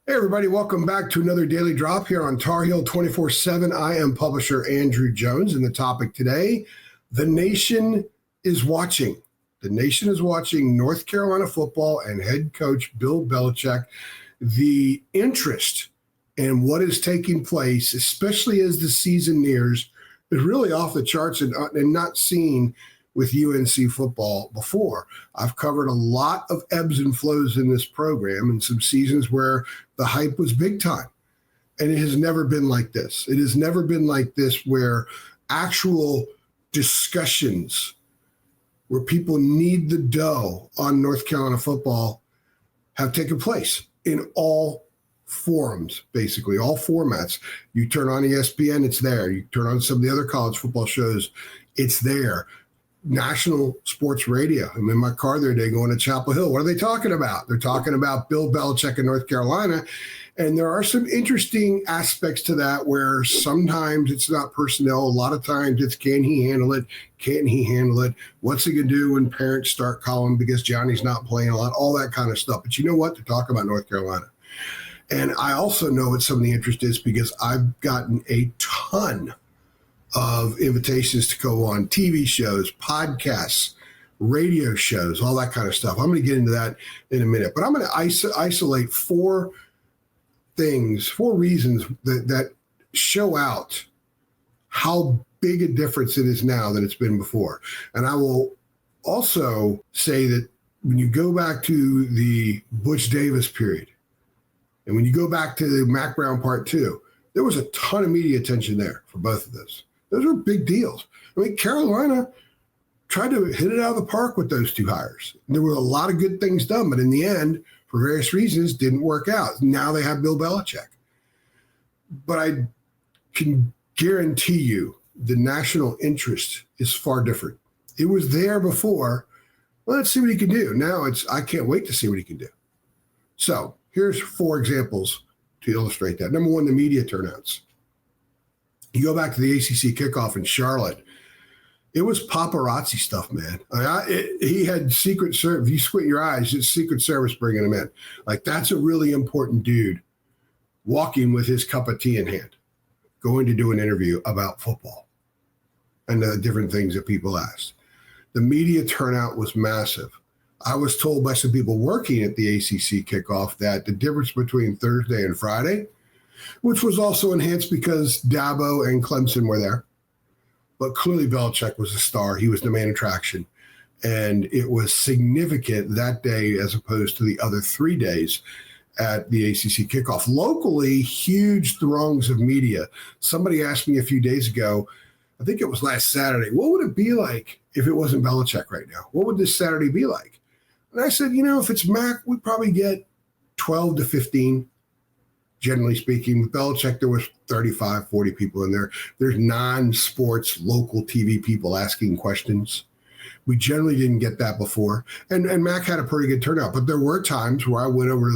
Hey, everybody, welcome back to another Daily Drop here on Tar Heel 24/7. I am publisher Andrew Jones, and the topic today, the nation is watching. The nation is watching North Carolina football and head coach Bill Belichick. The interest in what is taking place, especially as the season nears, is really off the charts and not seen with UNC football before. I've covered a lot of ebbs and flows in this program and some seasons where the hype was big time. And it has never been like this. It has never been like this where actual discussions where people need the dough on North Carolina football have taken place in all forums, basically, all formats. You turn on ESPN, it's there. You turn on some of the other college football shows, it's there. National sports radio. I'm in my car the other day going to Chapel Hill. What are they talking about? They're talking about Bill Belichick in North Carolina. And there are some interesting aspects to that where sometimes it's not personnel. A lot of times it's can he handle it? Can't he handle it? What's he going to do when parents start calling because Johnny's not playing a lot? All that kind of stuff. But you know what? To talk about North Carolina. And I also know what some of the interest is because I've gotten a ton of invitations to go on TV shows, podcasts, radio shows, all that kind of stuff. I'm going to get into that in a minute, but I'm going to isolate four reasons that show out how big a difference it is now than it's been before. And I will also say that when you go back to the Butch Davis period, and when you go back to the Mac Brown part two, there was a ton of media attention there for both of those. Those were big deals. I mean, Carolina tried to hit it out of the park with those two hires. There were a lot of good things done, but in the end, for various reasons, didn't work out. Now they have Bill Belichick. But I can guarantee you the national interest is far different. It was there before. Well, let's see what he can do. Now I can't wait to see what he can do. So here's four examples to illustrate that. Number one, the media turnouts. You go back to the ACC kickoff in Charlotte, it was paparazzi stuff, man. He had Secret Service. If you squint your eyes, it's Secret Service bringing him in. Like, that's a really important dude walking with his cup of tea in hand, going to do an interview about football and the different things that people asked. The media turnout was massive. I was told by some people working at the ACC kickoff that the difference between Thursday and Friday, which was also enhanced because Dabo and Clemson were there. But clearly Belichick was a star. He was the main attraction. And it was significant that day as opposed to the other 3 days at the ACC kickoff. Locally, huge throngs of media. Somebody asked me a few days ago, I think it was last Saturday, what would it be like if it wasn't Belichick right now? What would this Saturday be like? And I said, if it's Mac, we'd probably get 12 to 15. Generally speaking, with Belichick, there was 35, 40 people in there. There's non-sports local TV people asking questions. We generally didn't get that before. And Mac had a pretty good turnout. But there were times where I went over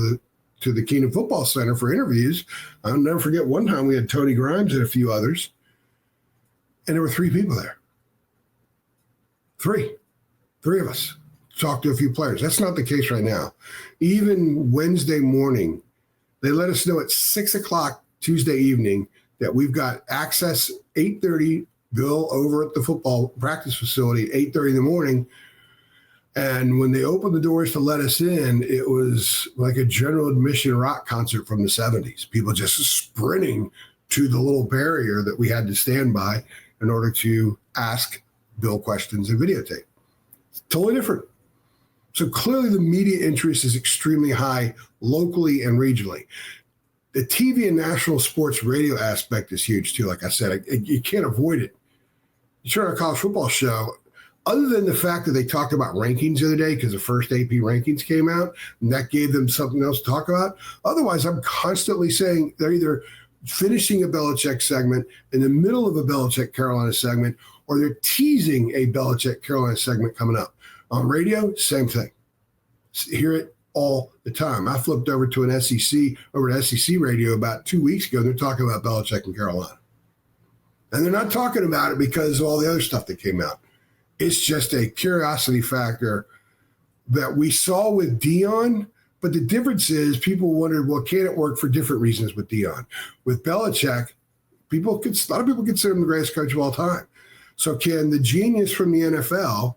to the Keenan Football Center for interviews. I'll never forget one time we had Tony Grimes and a few others. And there were 3 people there. Three of us talked to a few players. That's not the case right now. Even Wednesday morning, they let us know at 6 o'clock Tuesday evening that we've got access 8:30, Bill over at the football practice facility, 8:30 in the morning. And when they opened the doors to let us in, it was like a general admission rock concert from the 70s. People just sprinting to the little barrier that we had to stand by in order to ask Bill questions and videotape. It's totally different. So clearly the media interest is extremely high locally and regionally. The TV and national sports radio aspect is huge too. Like I said, you can't avoid it. You turn on a college football show, other than the fact that they talked about rankings the other day because the first AP rankings came out and that gave them something else to talk about. Otherwise, I'm constantly saying they're either finishing a Belichick segment in the middle of a Belichick Carolina segment, or they're teasing a Belichick Carolina segment coming up. On radio, same thing. Hear it all the time. I flipped over to SEC radio about 2 weeks ago. They're talking about Belichick and Carolina. And they're not talking about it because of all the other stuff that came out. It's just a curiosity factor that we saw with Dion, But the difference is people wondered, well, can it work for different reasons with Dion? With Belichick, a lot of people consider him the greatest coach of all time. So can the genius from the NFL,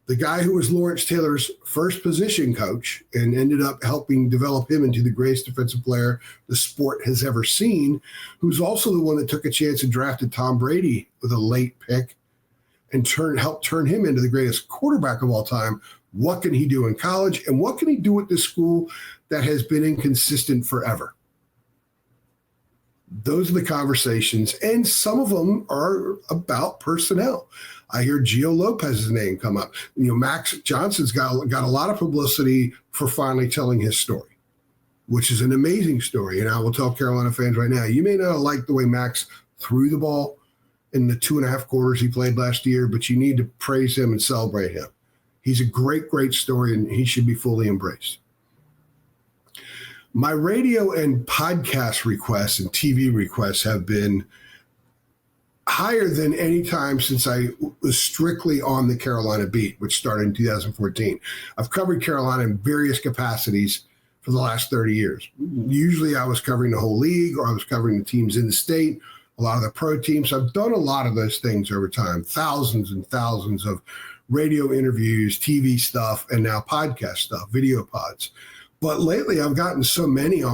the guy who was Lawrence Taylor's first position coach and ended up helping develop him into the greatest defensive player the sport has ever seen, who's also the one that took a chance and drafted Tom Brady with a late pick and helped turn him into the greatest quarterback of all time. What can he do in college? And what can he do at this school that has been inconsistent forever? Those are the conversations, and some of them are about personnel. I hear Gio Lopez's name come up. Max Johnson's got a lot of publicity for finally telling his story, which is an amazing story. And I will tell Carolina fans right now, you may not like the way Max threw the ball in the 2.5 quarters he played last year, but you need to praise him and celebrate him. He's a great, great story, and he should be fully embraced. My radio and podcast requests and TV requests have been higher than any time since I was strictly on the Carolina beat, which started in 2014. I've covered Carolina in various capacities for the last 30 years. Usually I was covering the whole league, or I was covering the teams in the state, a lot of the pro teams. I've done a lot of those things over time, thousands and thousands of radio interviews, TV stuff, and now podcast stuff, video pods. But lately I've gotten so many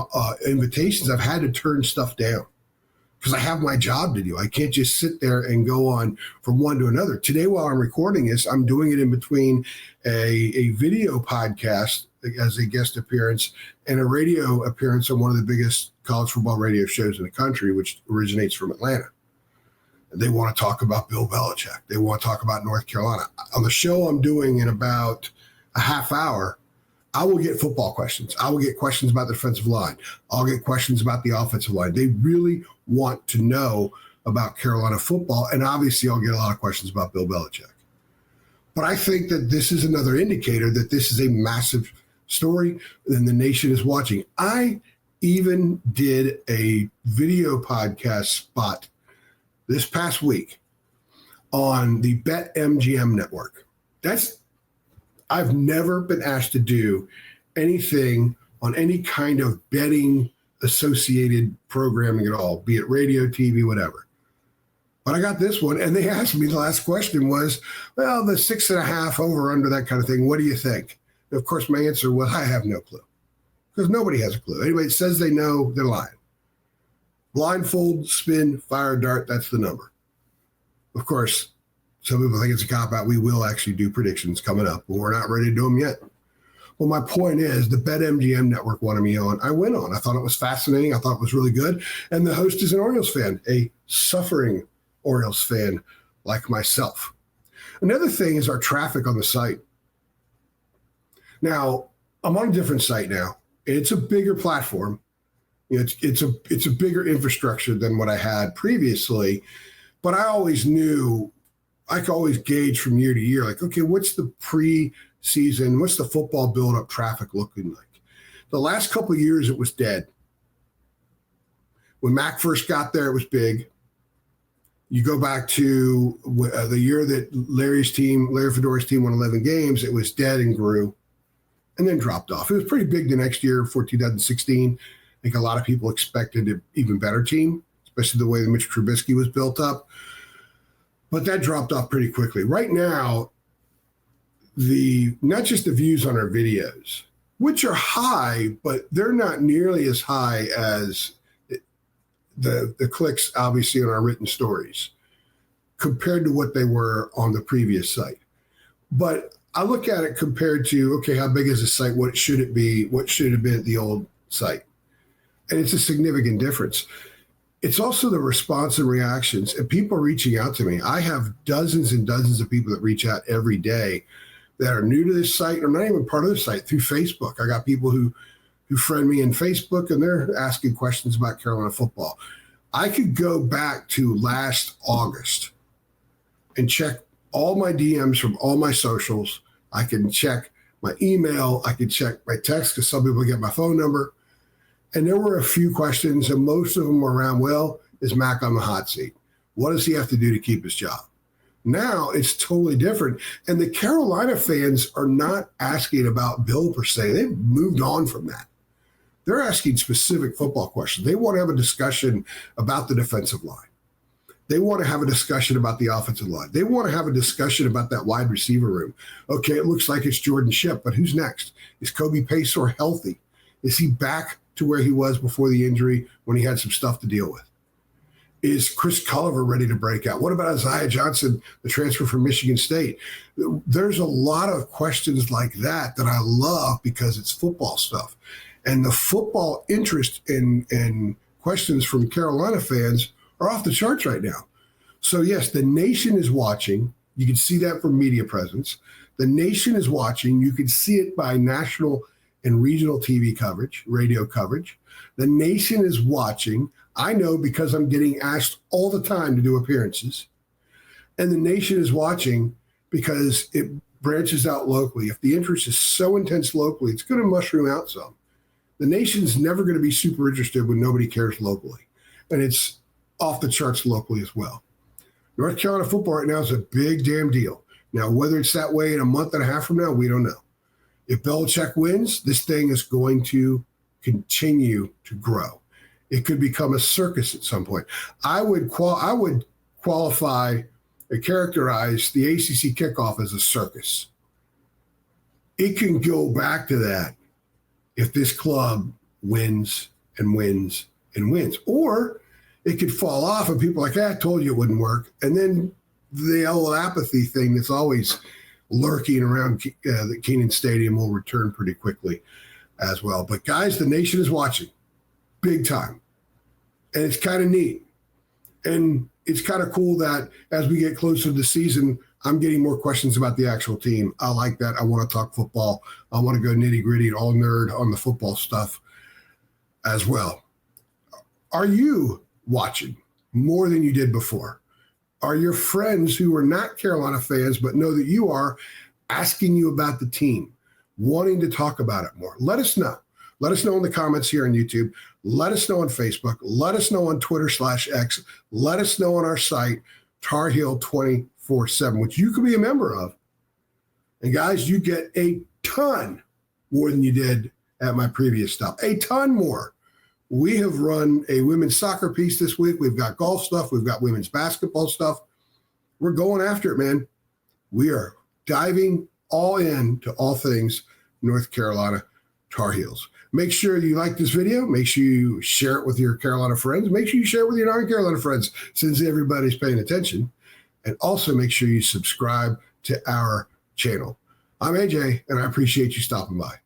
invitations, I've had to turn stuff down because I have my job to do. I can't just sit there and go on from one to another. Today, while I'm recording this, I'm doing it in between a video podcast as a guest appearance and a radio appearance on one of the biggest college football radio shows in the country, which originates from Atlanta. They want to talk about Bill Belichick. They want to talk about North Carolina. On the show I'm doing in about a half hour, I will get football questions. I will get questions about the defensive line. I'll get questions about the offensive line. They really want to know about Carolina football, and obviously I'll get a lot of questions about Bill Belichick. But I think that this is another indicator that this is a massive story and the nation is watching. I even did a video podcast spot this past week on the BetMGM network. I've never been asked to do anything on any kind of betting associated programming at all, be it radio, TV, whatever. But I got this one, and they asked me, the last question was, well, the 6.5 over under, that kind of thing. What do you think? And of course, my answer was, I have no clue, because nobody has a clue. Anybody that says they know, they're lying. Blindfold, spin, fire, dart, that's the number. Of course, some people think it's a cop-out. We will actually do predictions coming up, but we're not ready to do them yet. Well, my point is the BetMGM network wanted me on. I went on. I thought it was fascinating. I thought it was really good. And the host is an Orioles fan, a suffering Orioles fan like myself. Another thing is our traffic on the site. Now, I'm on a different site now. It's a bigger platform. It's a bigger infrastructure than what I had previously. But I always knew, I could always gauge from year to year, like, okay, what's the preseason, what's the football build-up traffic looking like? The last couple of years, it was dead. When Mac first got there, it was big. You go back to the year that Larry Fedora's team won 11 games, it was dead and grew and then dropped off. It was pretty big the next year for 2016. I think a lot of people expected an even better team, especially the way that Mitch Trubisky was built up. But that dropped off pretty quickly. Right now, not just the views on our videos, which are high, but they're not nearly as high as the clicks, obviously, on our written stories compared to what they were on the previous site. But I look at it compared to, okay, how big is the site? What should it be? What should it have been at the old site? And it's a significant difference. It's also the response and reactions and people reaching out to me. I have dozens and dozens of people that reach out every day that are new to this site or not even part of the site through Facebook. I got people who friend me in Facebook and they're asking questions about Carolina football. I could go back to last August and check all my DMs from all my socials. I can check my email. I can check my text because some people get my phone number. And there were a few questions, and most of them were around, well, is Mac on the hot seat? What does he have to do to keep his job? Now it's totally different. And the Carolina fans are not asking about Bill per se. They've moved on from that. They're asking specific football questions. They want to have a discussion about the defensive line. They want to have a discussion about the offensive line. They want to have a discussion about that wide receiver room. Okay, it looks like it's Jordan Shipp, but who's next? Is Kobe Paysour healthy? Is he back to where he was before the injury when he had some stuff to deal with? Is Chris Culliver ready to break out? What about Isaiah Johnson, the transfer from Michigan State? There's a lot of questions like that I love because it's football stuff. And the football interest in questions from Carolina fans are off the charts right now. So, yes, the nation is watching. You can see that from media presence. The nation is watching. You can see it by national and regional TV coverage, radio coverage. The nation is watching. I know because I'm getting asked all the time to do appearances. And the nation is watching because it branches out locally. If the interest is so intense locally, it's going to mushroom out some. The nation's never going to be super interested when nobody cares locally. And it's off the charts locally as well. North Carolina football right now is a big damn deal. Now, whether it's that way in a month and a half from now, we don't know. If Belichick wins, this thing is going to continue to grow. It could become a circus at some point. I would qualify and characterize the ACC kickoff as a circus. It can go back to that if this club wins and wins and wins. Or it could fall off and people are like, I told you it wouldn't work. And then the old apathy thing that's always lurking around the Kenan Stadium will return pretty quickly as well. But guys, the nation is watching big time. And it's kind of neat. And it's kind of cool that as we get closer to the season, I'm getting more questions about the actual team. I like that. I want to talk football. I want to go nitty gritty and all nerd on the football stuff as well. Are you watching more than you did before? Are your friends who are not Carolina fans but know that you are asking you about the team, wanting to talk about it more? Let us know. Let us know in the comments here on YouTube. Let us know on Facebook. Let us know on Twitter/X. Let us know on our site, Tar Heel 24/7, which you can be a member of. And guys, you get a ton more than you did at my previous stop. A ton more. We have run a women's soccer piece this week. We've got golf stuff. We've got women's basketball stuff. We're going after it, man. We are diving all in to all things North Carolina Tar Heels. Make sure you like this video. Make sure you share it with your Carolina friends. Make sure you share it with your non-Carolina friends since everybody's paying attention. And also make sure you subscribe to our channel. I'm AJ, and I appreciate you stopping by.